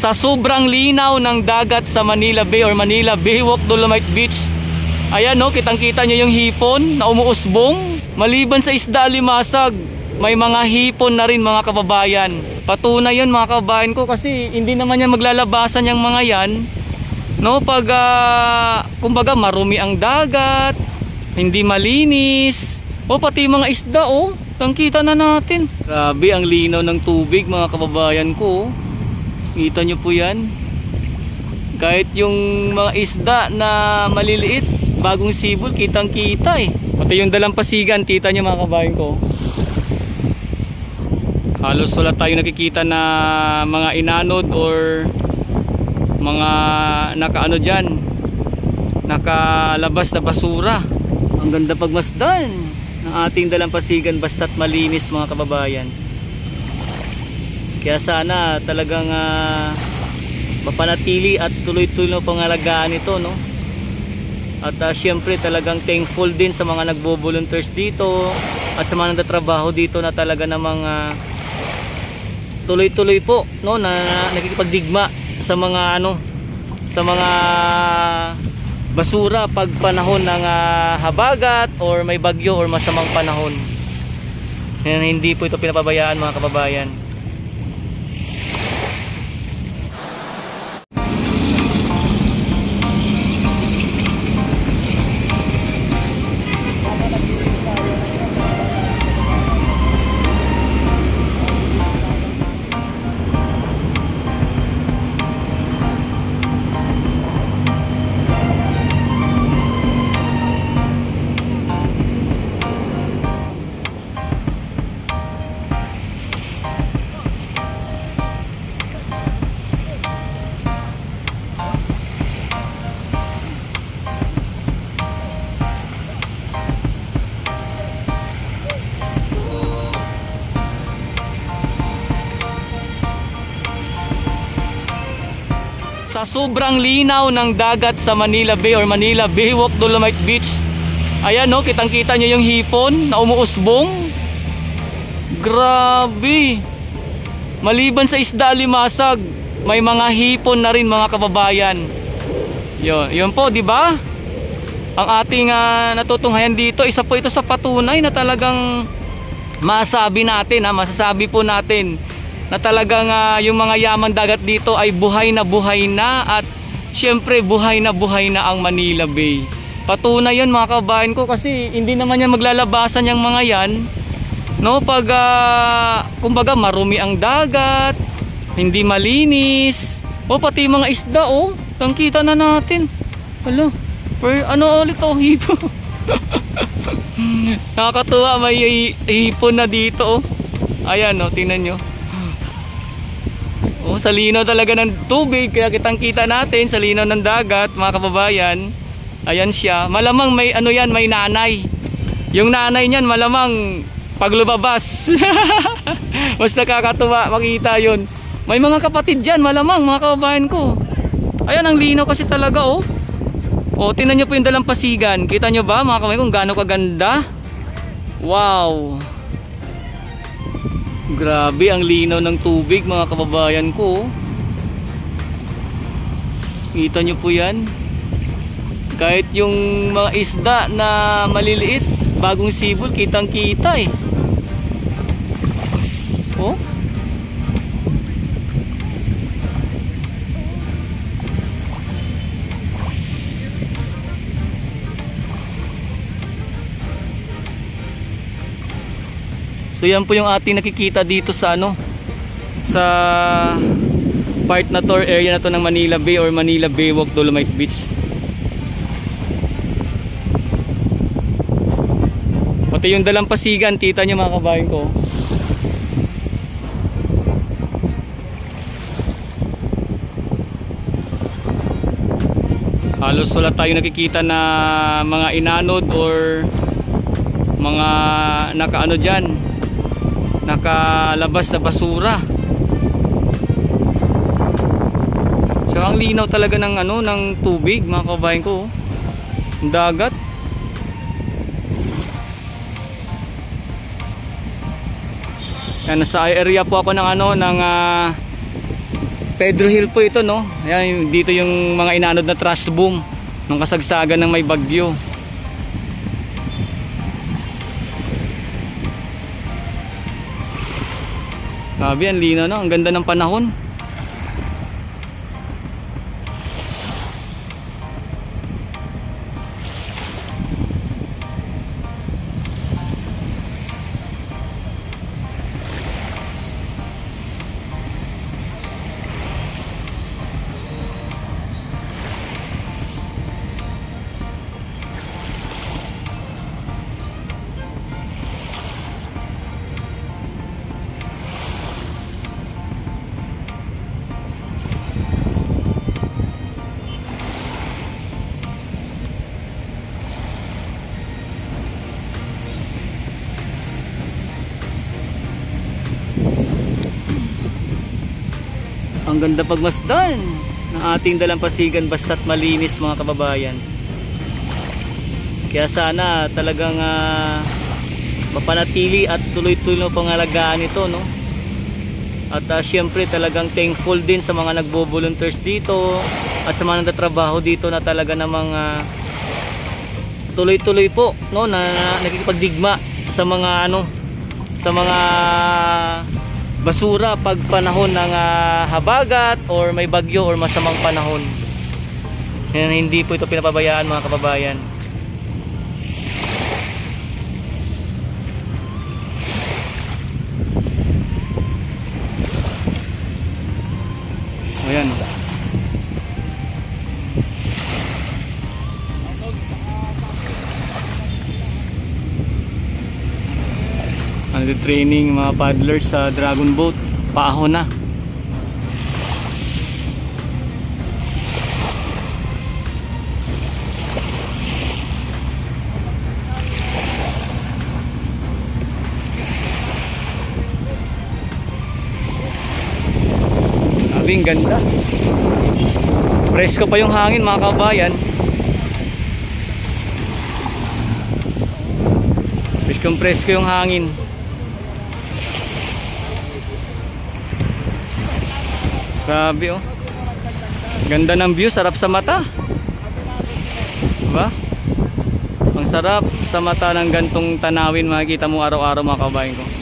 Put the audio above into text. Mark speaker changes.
Speaker 1: Sa sobrang linaw ng dagat sa Manila Bay or Manila Baywalk Dolomite Beach, ayan no, kitang-kita nyo yung hipon na umuusbong. Maliban sa isda limasag, may mga hipon na rin mga kababayan. Patunay yun mga kababayan ko, kasi hindi naman yan maglalabasan yung mga yan, no, pag kumbaga marumi ang dagat, hindi malinis, o pati mga isda, oh, tangkita na natin. Grabe ang linaw ng tubig mga kababayan ko. Kita nyo po yan. Kahit yung mga isda na maliliit, bagong sibol, kitang kita eh. Pati yung dalampasigan, kita nyo mga kababayan ko. Halos wala tayo nakikita na mga inanod or mga nakaano dyan, nakalabas na basura. Ang ganda pagmasdan ng ating dalampasigan, basta't malinis mga kababayan. Kaya sana talagang mapanatili at tuloy-tuloy na pangalagaan ito, no? At syempre talagang thankful din sa mga nagbo-volunteers dito at sa mga nagtatrabaho dito na talaga namang tuloy-tuloy po, no, na nakikipagdigma sa mga ano, sa mga basura pag panahon ng habagat or may bagyo or masamang panahon. Hindi po ito pinapabayaan mga kababayan. Sa sobrang linaw ng dagat sa Manila Bay or Manila Baywalk Dolomite Beach, ayan no, kitang-kita nyo yung hipon na umuusbong. Grabe. Maliban sa isda limasag, may mga hipon na rin mga kababayan. Yun po, di ba? Ang ating natutunghayan dito, isa po ito sa patunay na talagang masasabi po natin na talagang yung mga yaman dagat dito ay buhay na at syempre buhay na ang Manila Bay. Patunay yun mga kababayan ko, kasi hindi naman yan maglalabasan yung mga yan, no, pag kumbaga marumi ang dagat, hindi malinis, o pati mga isda, oh, tangkita na natin. Hala, ano ulit oh, hipo. Nakakatuwa, may hipon na dito, oh. Ayan oh, tingnan nyo. Oh, sa linaw talaga ng tubig, kaya kitang-kita natin sa linaw ng dagat mga kababayan. Ayan siya. Malamang may ano yan, may nanay. Yung nanay niyan malamang pag lumabas. Mas nakakatuwa makita yun. May mga kapatid dyan malamang mga kababayan ko. Ayan ang linaw kasi talaga, oh. Oh, tingnan nyo po yung dalampasigan. Kita nyo ba mga kababayan kung gaano kaganda? Wow. Grabe ang linaw ng tubig mga kababayan ko. Kita nyo po yan. Kahit yung mga isda na maliliit, bagong sibol, kitang kita eh. Oh. So yan po yung ating nakikita dito sa ano, sa part na to, area na to ng Manila Bay or Manila Baywalk Dolomite Beach. Pati yung dalampasigan, kita nyo mga kabayan ko. Halos wala tayo nakikita na mga inanod or mga nakaano dyan, nakalabas na basura. So ang linaw talaga ng ano, ng tubig mga kabayan ko, ang dagat. Yan, nasa area po ako ng ano, ng Pedro Hill po ito, no? Ayan, dito yung mga inanod na trash boom nung kasagsagan ng may bagyo. Sabi, ang linaw, no? Ang ganda ng panahon. Ang ganda pagmasdan ng ating dalampasigan basta't malinis, mga kababayan. Kaya sana talagang mapanatili at tuloy-tuloy na pangalagaan ito, no? At syempre talagang thankful din sa mga nagbo-volunteers dito at sa mga nagtatrabaho dito na talaga namang tuloy-tuloy po, no, na nakikipagdigma sa mga sa mga basura pag panahon ng habagat or may bagyo or masamang panahon. Hindi po ito pinapabayaan, mga kababayan. Ayan. Training mga paddlers sa dragon boat, paahon na. Sabing ganda, presko pa yung hangin, mga kabayan. Presko yung hangin. Grabe, oh. Ganda ng view, sarap sa mata. Diba? Ang sarap sa mata ng gantong tanawin makikita mo araw-araw, mga kabayan ko.